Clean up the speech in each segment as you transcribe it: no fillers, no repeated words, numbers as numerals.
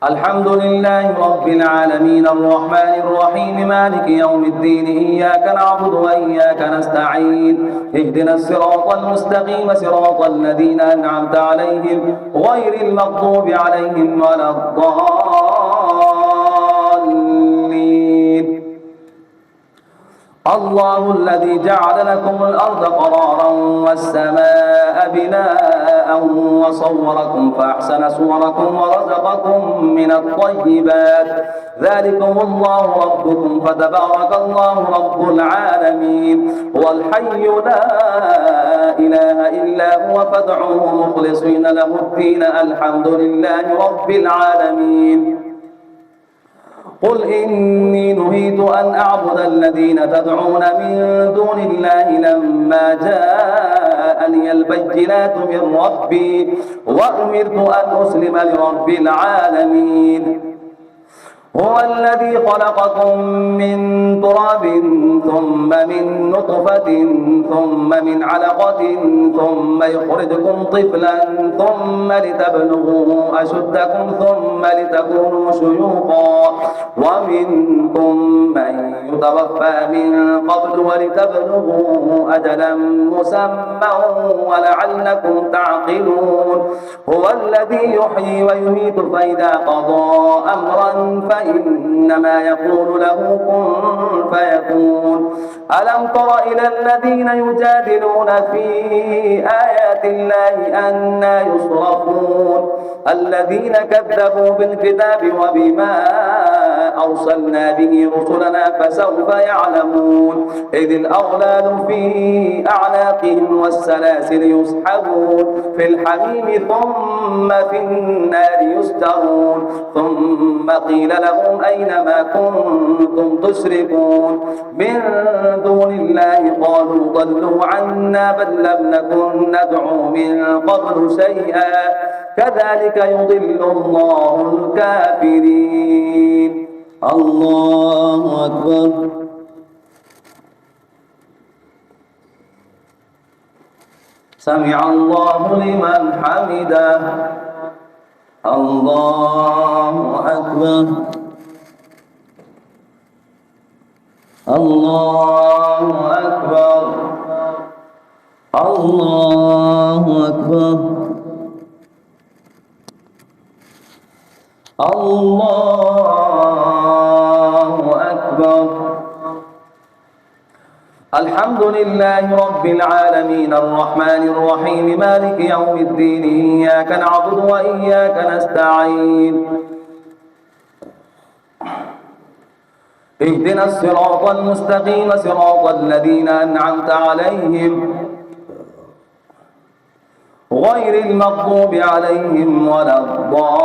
الحمد لله رب العالمين الرحمن الرحيم مالك يوم الدين إياك نعبد وإياك نستعين اهدنا الصراط المستقيم صراط الذين أنعمت عليهم غير المغضوب عليهم ولا الضالين. الله الذي جعل لكم الأرض قرارا والسماء بناء وصوركم فأحسن صوركم ورزقكم من الطيبات ذلكم الله ربكم فتبارك الله رب العالمين. هو الحي لا إله إلا هو فادعوه مخلصين له الدين الحمد لله رب العالمين. قل إني نهيت أن أعبد الذين تدعون من دون الله لما جاءني البينات من ربي وأمرت أن أسلم لرب العالمين. هو الذي خلقكم من تراب ثم من نطفة ثم من علقة ثم يخرجكم طفلا ثم لتبلغوا أشدكم ثم لتكونوا شيوخا ومنكم من يتوفى من قبل ولتبلغوا أجلا مسمى ولعلكم تعقلون. هو الذي يحيي ويميت فإذا قضى أمرا فإنما يقول له كن فيكون. ألم تر إلى الذين يجادلون في آيات الله أنى يصرفون الذين كذبوا بالكتاب وبما أرسلنا به رسلنا فسوف يعلمون إذ الأغلال في أعناقهم والسلاسل يسحبون في الحميم ثم في النار يسجرون ثم قيل لهم أين ما كنتم تشركون من دون الله قالوا ضلوا عنا بل لم نكن ندعو من قبل شيئا كذلك يضل الله الكافرين. الله أكبر. سمع الله لمن حمده. الله أكبر. الله أكبر. الله أكبر. الله أكبر. الحمد لله رب العالمين الرحمن الرحيم مالك يوم الدين إياك نعبد وإياك نستعين اهدنا الصراط المستقيم صراط الذين أنعمت عليهم غير المغضوب عليهم ولا الضالين.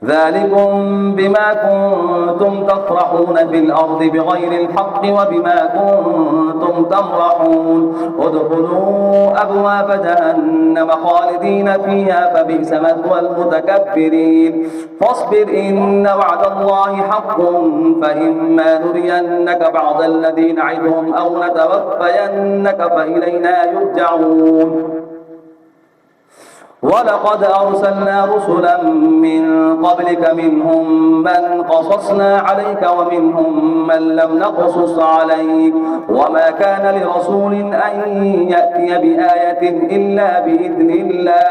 ذلكم بما كنتم تفرحون في الأرض بغير الحق وبما كنتم تمرحون ادخلوا أبواب جهنم خالدين فيها فبئس مثوى المتكبرين. فاصبر إن وعد الله حق فإما نرينك بعض الذي نعدهم أو نتوفينك فإلينا يرجعون. ولقد أرسلنا رسلا من قبلك منهم من قصصنا عليك ومنهم من لم نقصص عليك وما كان لرسول أن يأتي بآية إلا بإذن الله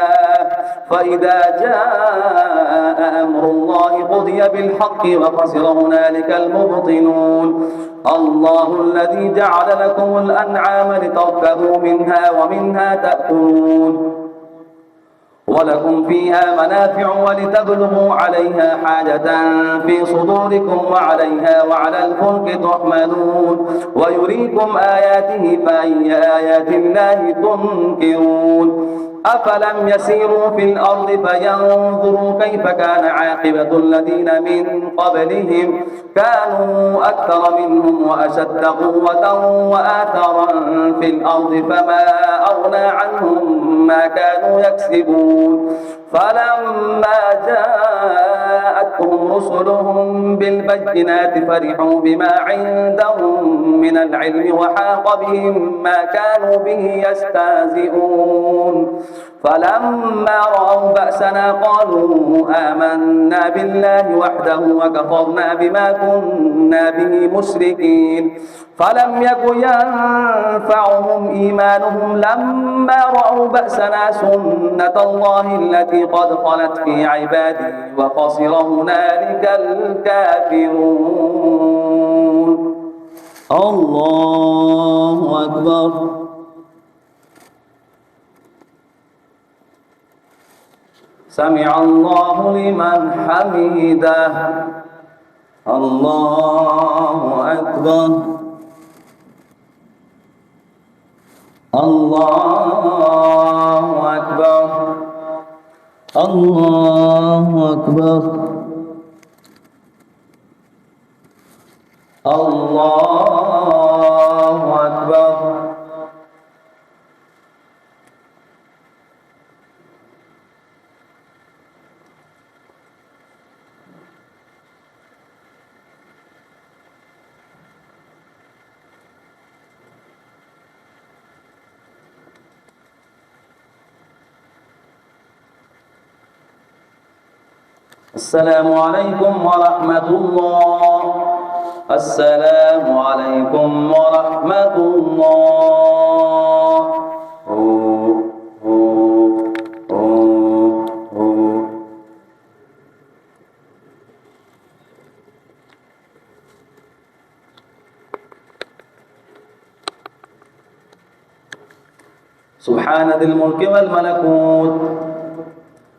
فإذا جاء أمر الله قضي بالحق وخسر هنالك المبطلون. الله الذي جعل لكم الأنعام لتركبوا منها ومنها تأكلون ولكم فيها منافع ولتبلغوا عليها حاجة في صدوركم وعليها وعلى الفلك تحملون ويريكم آياته فأي آيات الله تنكرون. أفلم يسيروا في الأرض فينظروا كيف كان عاقبة الذين من قبلهم كانوا أكثر منهم وأشد قوة وآثارا في الأرض فما أغنى عنهم ما كانوا يكسبون. فلما جاءتهم رسلهم بالبينات فرحوا بما عندهم من العلم وحاق بهم ما كانوا به يستهزئون فلما رأوا بأسنا قالوا آمنا بالله وحده وكفرنا بما كنا به مشركين فلم يك ينفعهم إيمانهم لما رأوا بأسنا سنة الله التي قد خلت في عباده وخسر هنالك الكافرون. الله أكبر. سمع الله لمن حمده. الله أكبر. الله أكبر. الله أكبر. الله أكبر. السلام عليكم ورحمة الله. السلام عليكم ورحمة الله. سبحان ذي الملك والملكوت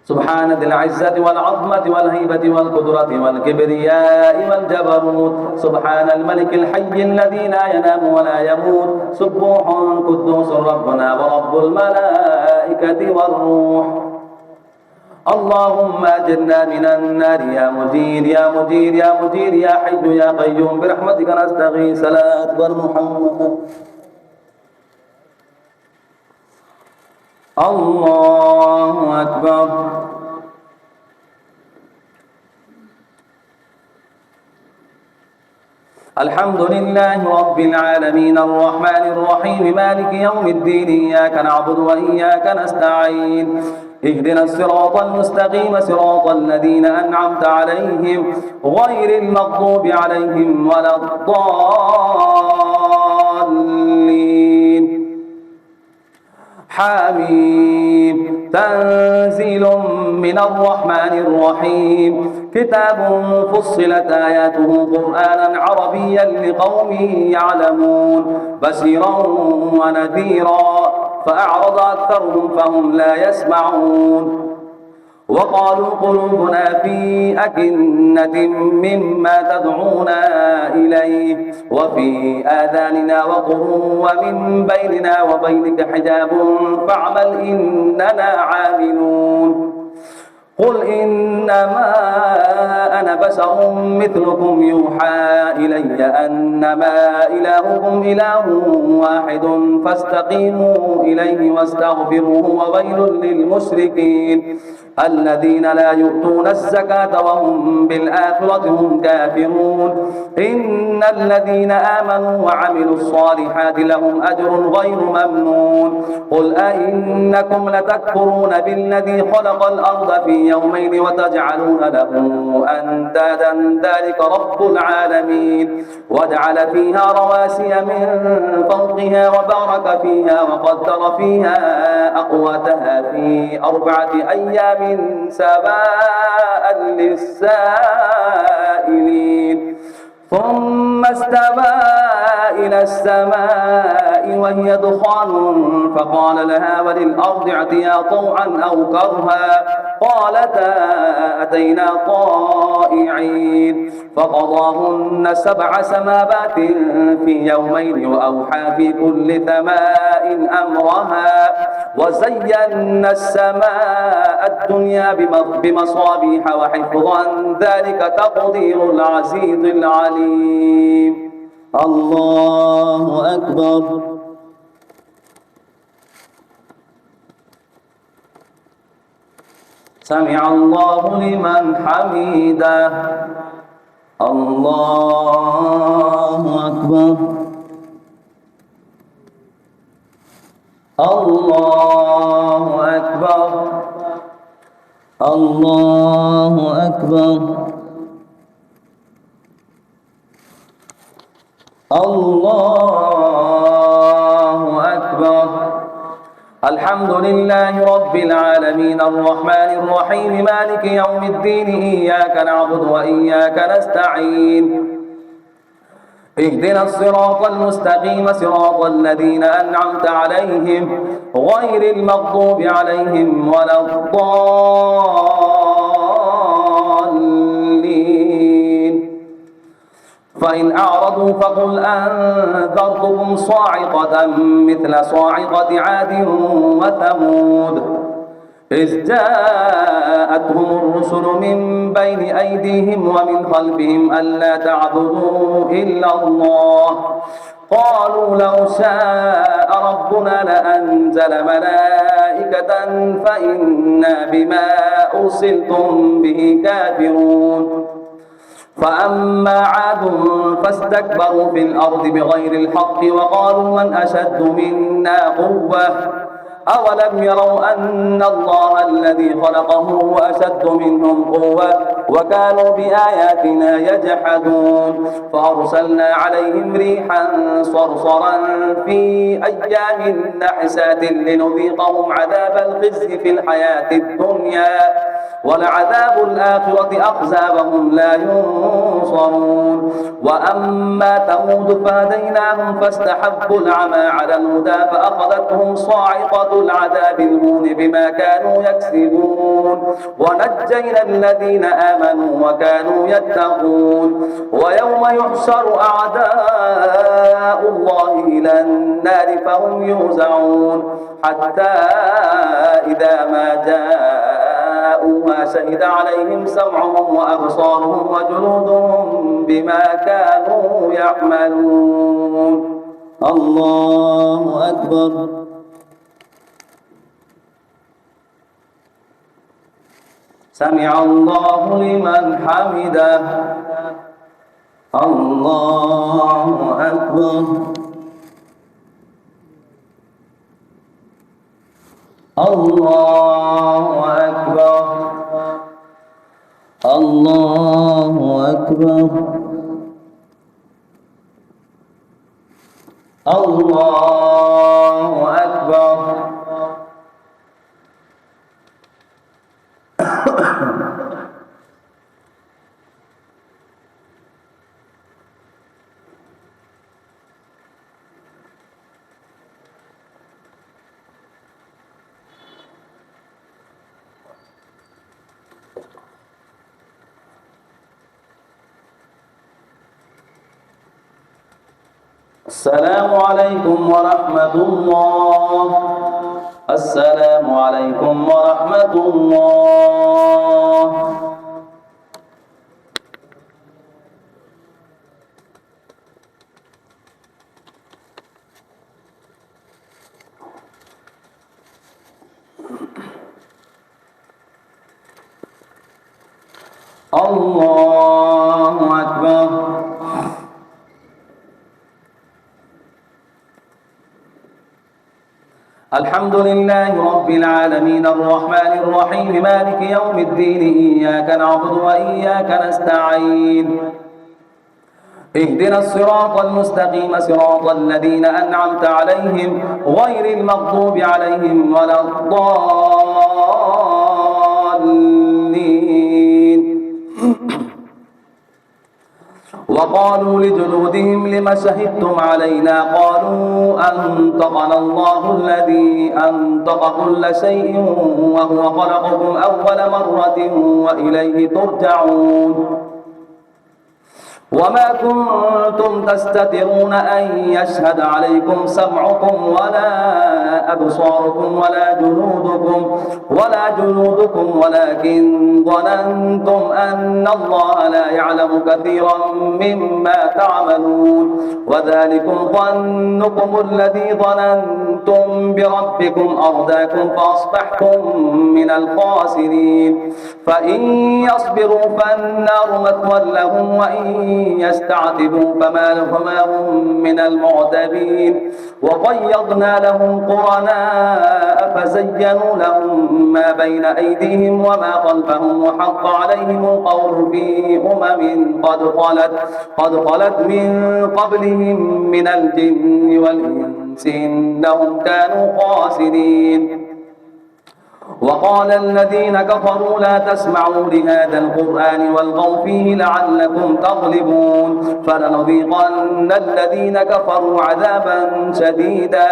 سبحان ذي العزة والعظمة والهيبة والقدرة والكبرياء والجبروت سبحان الملك الحي الذي لا ينام ولا يموت سبوح قدوس ربنا ورب الملائكة والروح. اللهم أجرنا من النار يا مجير يا مجير يا مجير يا حي يا قيوم برحمتك نستغيث. صلاة محمد. الله أكبر. الحمد لله رب العالمين الرحمن الرحيم مالك يوم الدين إياك نعبد وإياك نستعين اهدنا الصراط المستقيم صراط الذين أنعمت عليهم غير المغضوب عليهم ولا الضالين. حميم. تنزيل من الرحمن الرحيم كتاب فصلت آياته قرآنا عربيا لقوم يعلمون بشيرا ونذيرا فأعرض أكثرهم فهم لا يسمعون وقالوا قلوبنا في أكنة مما تدعونا إليه وفي آذاننا وقر ومن بيننا وبينك حجاب فاعمل إننا عاملون. قل إنما أنا بشر مثلكم يوحى إلي أنما إلهكم إله واحد فاستقيموا إليه واستغفروه وويل للمشركين الذين لا يؤتون الزكاة وهم بالآخرة هم كافرون. إن الذين آمنوا وعملوا الصالحات لهم أجر غير ممنون. قل أئنكم لتكفرون بالذي خلق الأرض في يومين وتجعلون له أندادا ذلك رب العالمين وجعل فيها رواسي من فوقها وبارك فيها وقدر فيها أقواتها في 4 أيام سواء للسائلين ثم استوى إلى السماء وهي دخان فقال لها وللأرض ائتيا طوعا أو كرها قالتا أتينا طائعين فقضاهن 7 سماوات في يومين وأوحى في كل سماء أمرها وزينا السماء الدنيا بمصابيح وحفظا ذلك تقدير العزيز العليم. الله أكبر. سمع الله لمن حمده. الله أكبر. الله أكبر. الله أكبر. الله أكبر. الحمد لله رب العالمين الرحمن الرحيم مالك يوم الدين إياك نعبد وإياك نستعين اهدنا الصراط المستقيم صراط الذين أنعمت عليهم غير المغضوب عليهم ولا الضالين. فإن أعرضوا فقل أنذرتكم صاعقة مثل صاعقة عاد وثمود إذ جاءتهم الرسل من بين أيديهم ومن خلفهم ألا تعبدوا إلا الله قالوا لو شاء ربنا لأنزل ملائكة فإنا بما أرسلتم به كافرون. فأما عاد فاستكبروا في الأرض بغير الحق وقالوا من أشد منا قوة أولم يروا أن الله الذي خلقهم أشد منهم قوة وكانوا بآياتنا يجحدون. فأرسلنا عليهم ريحا صرصرا في أيام نحسات لنذيقهم عذاب الخزي في الحياة الدنيا ولعذاب الآخرة أخزى وهم لا ينصرون. وأما ثمود فهديناهم فاستحبوا العمى على الهدى فأخذتهم صاعقة العذاب الهون بما كانوا يكسبون ونجينا الذين آمنوا وكانوا يتقون. ويوم يحشر أعداء الله إلى النار فهم يوزعون حتى إذا ما جاءوها شهد عليهم سمعهم وأبصارهم وجلودهم بما كانوا يعملون. الله أكبر. سمع الله لمن حمده. الله أكبر. الله أكبر. الله أكبر. الله أكبر. السلام عليكم ورحمة الله. السلام عليكم ورحمة الله. الله أكبر. الحمد لله رب العالمين الرحمن الرحيم مالك يوم الدين إياك نعبد وإياك نستعين اهدنا الصراط المستقيم صراط الذين أنعمت عليهم غير المغضوب عليهم ولا الضالين. وقالوا لجلودهم لم شهدتم علينا قالوا أنطقنا الله الذي أنطق كل شيء وهو خلقكم أول مرة وإليه ترجعون. وما كنتم تستترون أن يشهد عليكم سمعكم ولا أبصاركم ولا جنودكم ولكن ظننتم أن الله لا يعلم كثيرا مما تعملون وذلكم ظنكم الذي ظننتم بربكم أرداكم فأصبحتم من الخاسرين فإن يصبروا فالنار مثوى لهم وإن يستعتبوا فما هم من المعتبين وقيضنا لهم قرناء فزينوا لهم ما بين أيديهم وما خلفهم وحق عليهم القول في قد خلت من قبلهم من الجن والإنس إنهم كانوا خاسرين وقال الذين كفروا لا تسمعوا لهذا القرآن والغوا فيه لعلكم تغلبون فلنذيقن الذين كفروا عذابا شديدا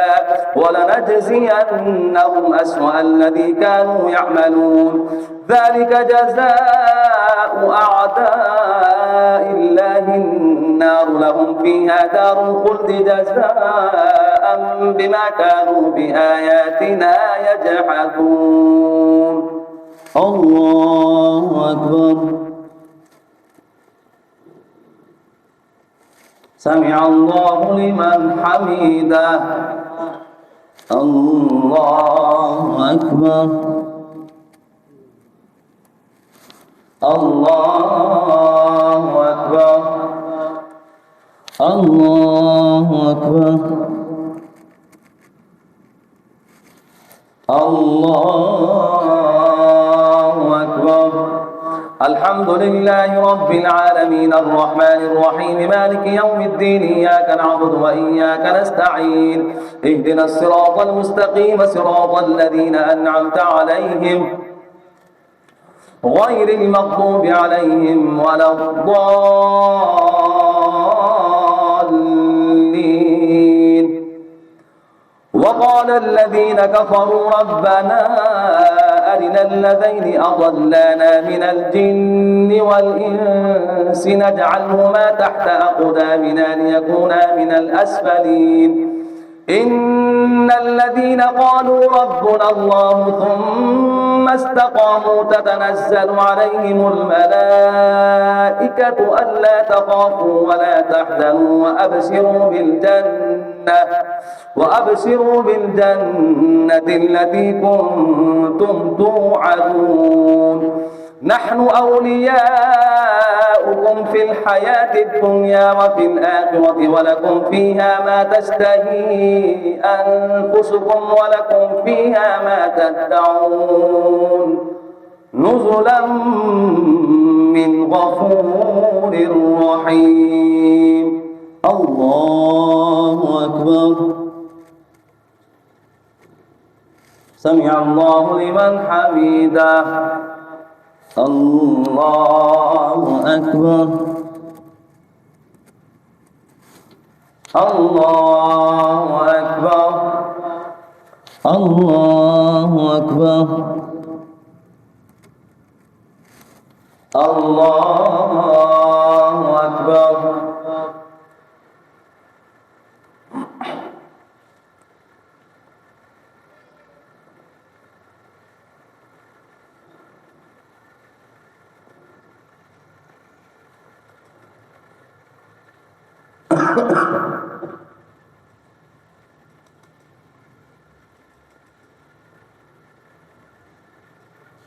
ولنجزينهم أسوأ الذي كانوا يعملون ذلك جزاء أعداء الله النار لهم فيها دار الخلد جزاء بما كانوا بآياتنا يجحدون الله أكبر سمع الله لمن حمده الله أكبر الله أكبر الله أكبر الله أكبر الحمد لله رب العالمين الرحمن الرحيم مالك يوم الدين إياك نعبد وإياك نستعين اهدنا الصراط المستقيم صراط الذين أنعمت عليهم غير المغضوب عليهم ولا الضالين وقال الذين كفروا ربنا أرنا الذين أضلانا من الجن والإنس نجعلهما تحت أقدامنا ليكونا من الأسفلين إن الذين قالوا ربنا الله ثم استقاموا تتنزل عليهم الملائكة ألا تخافوا ولا تحزنوا وأبشروا بالجنة التي كنتم توعدون نحن أولياؤكم في الحياة الدنيا وفي الآخرة ولكم فيها ما تشتهي أنفسكم ولكم فيها ما تدعون نزلا من غفور رحيم الله أكبر سمع الله لمن حمده الله أكبر الله أكبر الله أكبر الله أكبر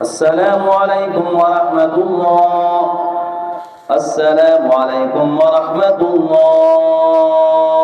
السلام عليكم ورحمة الله السلام عليكم ورحمة الله